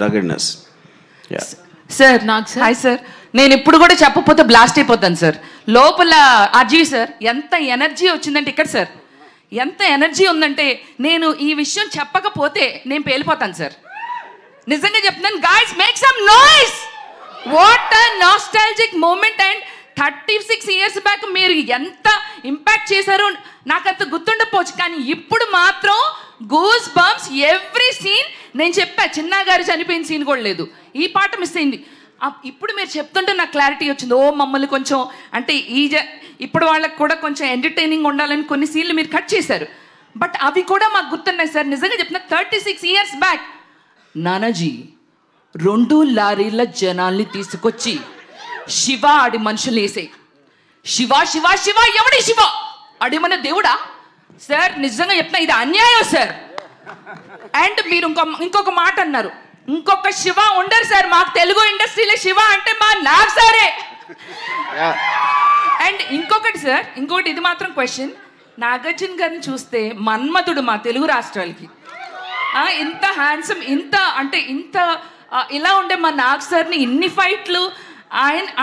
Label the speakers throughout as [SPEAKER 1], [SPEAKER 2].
[SPEAKER 1] ruggedness. Yeah.
[SPEAKER 2] Sir నాకు sir hi sir, నేను ఇప్పుడు కూడా చెప్పకపోతే బ్లాస్ట్ అయిపోతాను సార్. లోపల అజయ్ సార్ ఎంత ఎనర్జీ వచ్చిందంటే ఇక్కడ సార్ ఎంత ఎనర్జీ ఉందంటే నేను ఈ విషయం చెప్పకపోతే నేను పేలిపోతాను సార్. నిజంగా చెప్తున్నాను. Guys make some noise. What a nostalgic moment. And 36 years back మీరు ఎంత ఇంపాక్ట్ చేశారో నాకు అంత గుర్తుండకపోవచ్చు, కానీ ఇప్పుడు మాత్రం గూస్ బంప్స్ ఎవ్రీ సీన్. నేను చెప్పా చిన్నా గారు చనిపోయిన సీన్ కూడా లేదు, ఈ పాట మిస్ అయింది. ఇప్పుడు మీరు చెప్తుంటే నాకు క్లారిటీ వచ్చింది. ఓ మమ్మల్ని కొంచెం అంటే ఇప్పుడు వాళ్ళకి కూడా కొంచెం ఎంటర్టైనింగ్ ఉండాలని కొన్ని సీన్లు మీరు కట్ చేశారు, బట్ అవి కూడా మాకు గుర్తున్నాయి సార్. నిజంగా చెప్తున్నా 36 years బ్యాక్ నానాజీ 2 లారీల జనాల్ని తీసుకొచ్చి శివ ఆడి మనుషులు వేసాయి. శివ శివ శివ ఎవడి శివ అడిమన దేవుడా సార్? నిజంగా చెప్తున్నా ఇది అన్యాయం సార్. అండ్ మీరు ఇంకొక మాట అన్నారు, ఇంకొక శివ ఉండరు సార్ మాకు తెలుగు ఇండస్ట్రీలో. శివ అంటే మా నాగ్ సారే. అండ్ ఇంకొకటి సార్, ఇంకొకటి ఇది మాత్రం క్వశ్చన్, నాగార్జున గారిని చూస్తే మన్మధుడు మా తెలుగు రాష్ట్రాలకి. ఇంత హ్యాండ్సమ్, ఇంత అంటే ఇంత ఇలా ఉండే మా నాగ్ సార్ని ఇన్ని ఫైట్లు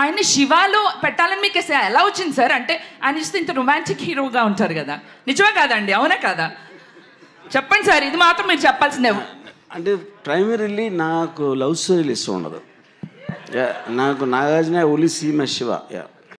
[SPEAKER 2] ఆయన శివాలో పెట్టాలని మీకు ఎలా వచ్చింది సార్? అంటే ఆయన చూస్తే ఇంత రొమాంటిక్ హీరోగా ఉంటారు కదా, నిజమే కాదండి? అవునా కాదా? చెప్పండి సార్, ఇది మాత్రం మీరు చెప్పాల్సిందే.
[SPEAKER 1] అంటే ప్రైమరీలీ నాకు లవ్ స్టోరీలు ఇష్టం ఉండదు. నాకు Nagarjuna only see my Shiva.